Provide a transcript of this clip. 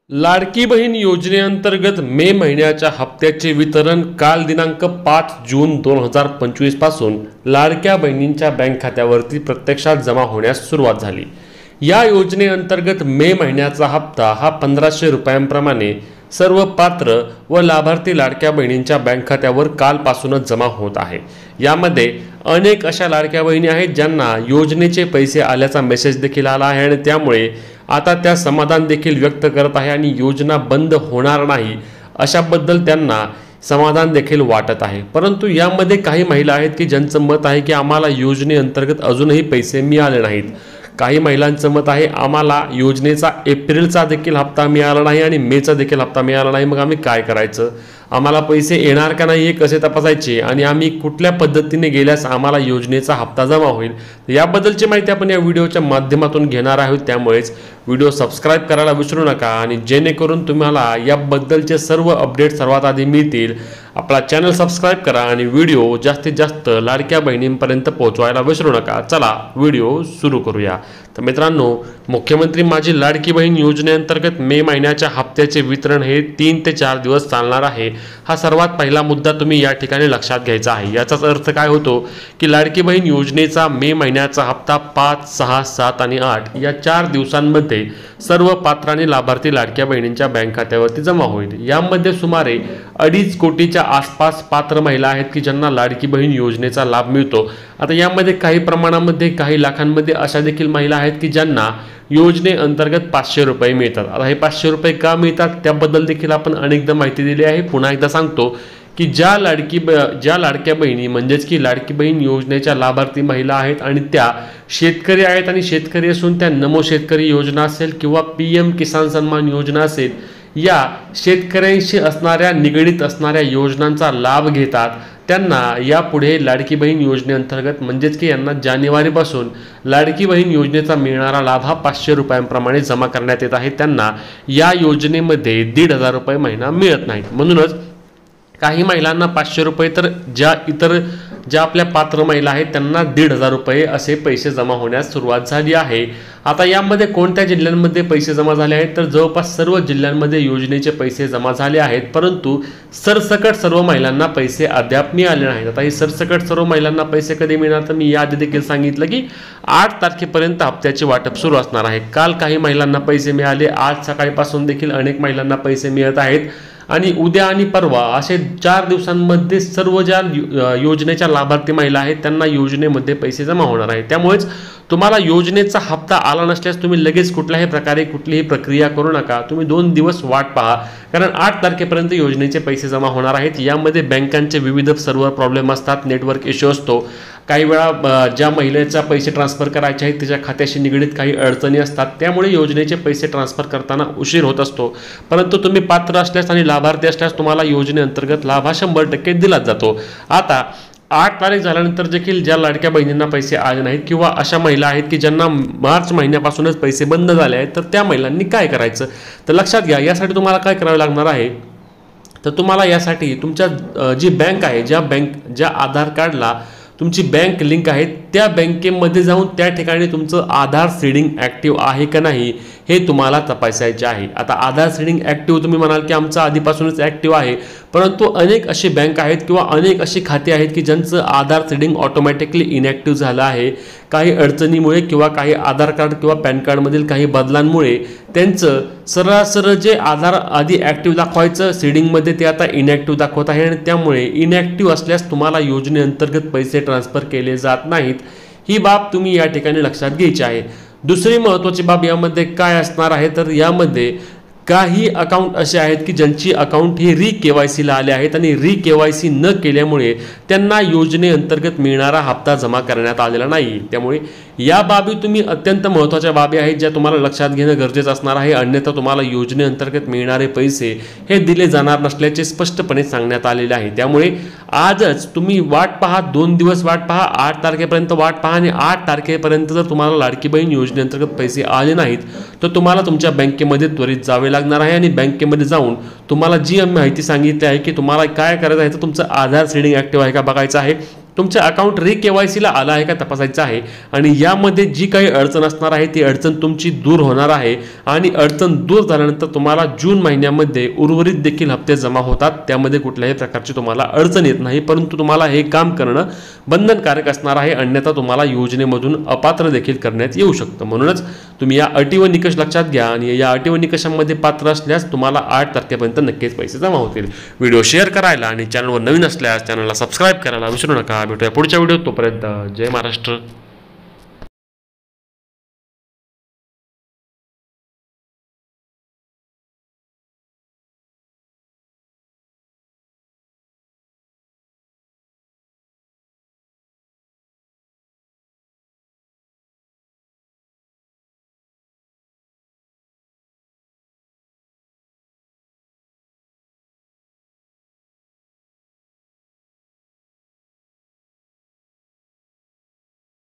लाडकी बहीण योजनेअंतर्गत मे महिन्याच्या हप्त्याचे वितरण काल दिनांक 5 जून 2025 पासून लाडक्या बहिणींच्या बँक खात्यावरती प्रत्यक्षात जमा होण्यास सुरुवात झाली। या योजनेअंतर्गत मे महिन्याचा हप्ता हा 1500 रुपयांप्रमाणे सर्व पात्र व लाभार्थी लाडक्या बहिणींच्या बँक खात्यावर कालपासूनच जमा होत आहे। यामध्ये अनेक अशा लाडक्या बहिणी आहेत ज्यांना योजनेचे पैसे आल्याचा मेसेज देखील आला आहे आणि त्यामुळे आता त्या समाधान देखील व्यक्त करत आहे आणि योजना बंद होणार नाही अशाबद्दल त्यांना समाधान देखील वाटत आहे। परंतु यामध्ये काही महिला आहेत की ज्यांचं मत आहे की आम्हाला योजनेअंतर्गत अजूनही पैसे मिळाले नाहीत। काही महिलांचं मत आहे आम्हाला योजनेचा एप्रिलचा देखील हप्ता मिळाला नाही आणि मेचा देखील हप्ता मिळाला नाही, मग आम्ही काय करायचं, आम्हाला पैसे येणार का नाही हे कसे तपासायचे आणि आम्ही कुठल्या पद्धतीने गेल्यास आम्हाला योजनेचा हप्ता जमा होईल, याबद्दलची माहिती आपण या व्हिडिओच्या माध्यमातून घेणार आहोत। त्यामुळेच व्हिडिओ सबस्क्राइब करायला विसरू नका आणि जेणेकरून तुम्हाला याबद्दलचे सर्व अपडेट सर्वात आधी मिळतील। आपला चॅनल सबस्क्राइब करा आणि व्हिडिओ जास्तीत जास्त लाडक्या बहिणींपर्यंत पोहोचवायला विसरू नका। चला व्हिडिओ सुरू करूया। तर मित्रांनो, मुख्यमंत्री माझी लाडकी बहीण योजनेअंतर्गत मे महिन्याच्या हप्त्याचे वितरण हे 3 ते 4 दिवस चालणार आहे। हा सर्वात पहिला मुद्दा तुम्ही या ठिकाणी लक्षात घ्यायचा आहे। याचाच अर्थ काय होतो की लाडकी बहीण योजनेचा मे महिन्याचा हप्ता 5, 6, 7 आणि 8 या 4 दिवसांमध्ये सर्व पात्र आणि लाभार्थी लाडक्या बहिणींच्या बँक खात्यावरती जमा होईल। यामध्ये सुमारे 2.5 कोटीच्या आसपास पात्र महिला आहेत की ज्यांना लाडकी बहीण योजनेचा लाभ मिळतो। आता यामध्ये काही प्रमाणामध्ये काही लाखांमध्ये अशा देखील महिला आहेत की ज्यांना योजनेअंतर्गत 500 रुपये मिळतात। आता हे 500 रुपये का मिळतात त्याबद्दल देखील आपण अनेकदा माहिती दिली आहे। पुन्हा एकदा सांगतो की ज्या लाडक्या बहिणी म्हणजेच की लाडकी बहीण योजनेच्या लाभार्थी महिला आहेत आणि त्या शेतकरी आहेत आणि शेतकरी असून त्या नमो शेतकरी योजना असेल किंवा PM किसान सन्मान योजना असेल, या शेतकऱ्यांशी असणाऱ्या निगडीत असणाऱ्या योजनांचा लाभ घेतात, त्यांना यापुढे लाडकी बहीण योजनेअंतर्गत म्हणजेच की यांना जानेवारीपासून लाडकी बहीण योजनेचा मिळणारा लाभ हा 500 रुपयांप्रमाणे जमा करण्यात येत आहे। त्यांना या योजनेमध्ये 1,500 रुपये महिना मिळत नाहीत। म्हणूनच काही महिलांना 500 रुपये तर ज्या आपल्या पात्र महिला आहेत त्यांना 1,500 रुपये असे पैसे जमा होण्यास सुरुवात झाली आहे। आता यामध्ये कोणत्या जिल्ह्यांमध्ये पैसे जमा झाले आहेत तर जवळपास सर्व जिल्ह्यांमध्ये योजनेचे पैसे जमा झाले आहेत, परंतु सरसकट सर्व महिलांना पैसे अद्याप मिळाले नाहीत। आता ही सरसकट सर्व महिलांना पैसे कधी मिळणार तर मी याआधी देखील सांगितलं की 8 तारखेपर्यंत हप्त्याचे वाटप सुरू असणार आहे। काल काही महिलांना पैसे मिळाले, आज सकाळपासून देखील अनेक महिलांना पैसे मिळत आहेत आणि उद्या आणि परवा असे 4 दिवसांमध्ये सर्व ज्या योजनेच्या लाभार्थी महिला आहेत त्यांना योजनेमध्ये पैसे जमा होणार आहेत। त्यामुळेच तुम्हाला योजनेचा हप्ता आला नसल्यास तुम्ही लगेच कुठल्याही प्रकारे कुठलीही प्रक्रिया करू नका। तुम्ही 2 दिवस वाट पहा, कारण 8 तारखेपर्यंत योजनेचे पैसे जमा होणार आहेत। यामध्ये बँकांचे विविध सर्व्हर प्रॉब्लेम असतात, नेटवर्क इश्यू असतो, काही वेळा ज्या महिलेचा पैसे ट्रान्सफर करायचे आहेत त्याच्या खात्याशी निगडीत काही अडचणी असतात, त्यामुळे योजनेचे पैसे ट्रान्सफर करताना उशीर होत असतो। परंतु तुम्ही पात्र असल्यास आणि लाभार्थी असल्यास तुम्हाला योजनेअंतर्गत लाभ हा 100% दिलाच जातो। आता 8 तारीख झाल्यानंतर देखील ज्या लाडक्या बहिणींना पैसे आले नाहीत किंवा अशा महिला आहेत की ज्यांना मार्च महिन्यापासूनच पैसे बंद झाले आहेत, तर त्या महिलांनी काय करायचं तर लक्षात घ्या। यासाठी तुम्हाला काय करावं लागणार आहे तर तुम्हाला यासाठी तुमच्या जी बँक आहे, ज्या आधार कार्डला तुमची बँक लिंक आहे त्या बँकेमध्ये जाऊन त्या ठिकाणी तुमचं आधार सीडिंग ॲक्टिव्ह आहे का नाही हे तुम्हाला तपासायचे आहे। आता आधार सीडिंग ॲक्टिव्ह तुम्ही म्हणाल की आमचं आधीपासूनच ॲक्टिव्ह आहे, परंतु अनेक अशी बँक आहेत किंवा अनेक अशी खाती आहेत की ज्यांचं आधार सीडिंग ऑटोमॅटिकली इनॅक्टिव्ह झालं आहे। काही अडचणीमुळे किंवा काही आधार कार्ड किंवा पॅन कार्डमधील काही बदलांमुळे त्यांचं सरळ जे आधार आधी ॲक्टिव्ह दाखवायचं सीडिंगमध्ये ते आता इनॅक्टिव्ह दाखवत आहे आणि त्यामुळे इनॅक्टिव्ह असल्यास तुम्हाला योजनेअंतर्गत पैसे ट्रान्सफर केले जात नाहीत। ही बाब तुम्ही या ठिकाणी लक्षात घ्यायची आहे। दुसरी महत्त्वाची बाब यामध्ये काय असणार आहे तर यामध्ये काही अकाउंट असे आहेत की ज्यांची अकाउंट हे ReKYC ला आले आहेत आणि ReKYC न केल्यामुळे त्यांना योजनेअंतर्गत मिळणारा हप्ता जमा करण्यात आलेला नाही। त्यामुळे या बाबी तुम्ही अत्यंत महत्त्वाच्या बाबी आहेत ज्या तुम्हाला लक्षात घेणं गरजेचं असणार आहे, अन्यथा तुम्हाला योजनेअंतर्गत मिळणारे पैसे हे दिले जाणार नसल्याचे स्पष्टपणे सांगण्यात आलेले आहे। त्यामुळे आजच तुम्ही वाट पहा, 2 दिवस वाट पहा, 8 तारखेपर्यंत वाट पहा आणि 8 तारखेपर्यंत जर तुम्हाला लाडकी बहीण योजनेअंतर्गत पैसे आले नाहीत तर तुम्हाला तुमच्या बँकेमध्ये त्वरित जावे लागणार आहे आणि बँकेमध्ये जाऊन तुम्हाला जी माहिती सांगितली आहे की तुम्हाला काय करायचं आहे तर तुमचं आधार सीडिंग ॲक्टिव्ह आहे का बघायचं आहे। तुमचं अकाउंट KYCला आलं आहे का तपासायचं आहे आणि यामध्ये जी काही अडचण असणार आहे ती अडचण तुमची दूर होणार आहे आणि अडचण दूर झाल्यानंतर तुम्हाला जून महिन्यामध्ये उर्वरित देखील हप्ते जमा होतात. त्यामध्ये कुठल्याही प्रकारची तुम्हाला अडचण येत नाही, परंतु तुम्हाला हे काम करणं बंधनकारक असणार आहे, अन्यथा तुम्हाला योजनेमधून अपात्र देखील करण्यात येऊ शकतं. म्हणूनच तुम्ही या अटी व निकष लक्षात घ्या आणि या अटी व निकषांमध्ये पात्र असल्यास तुम्हाला 8 तारखेपर्यंत नक्कीच पैसे जमा होतील. व्हिडिओ शेअर करायला आणि चॅनलवर नवीन असल्यास चॅनलला सबस्क्राईब करायला विसरू नका. भेटूया पुढच्या व्हिडिओत. तोपर्यंत जय महाराष्ट्र.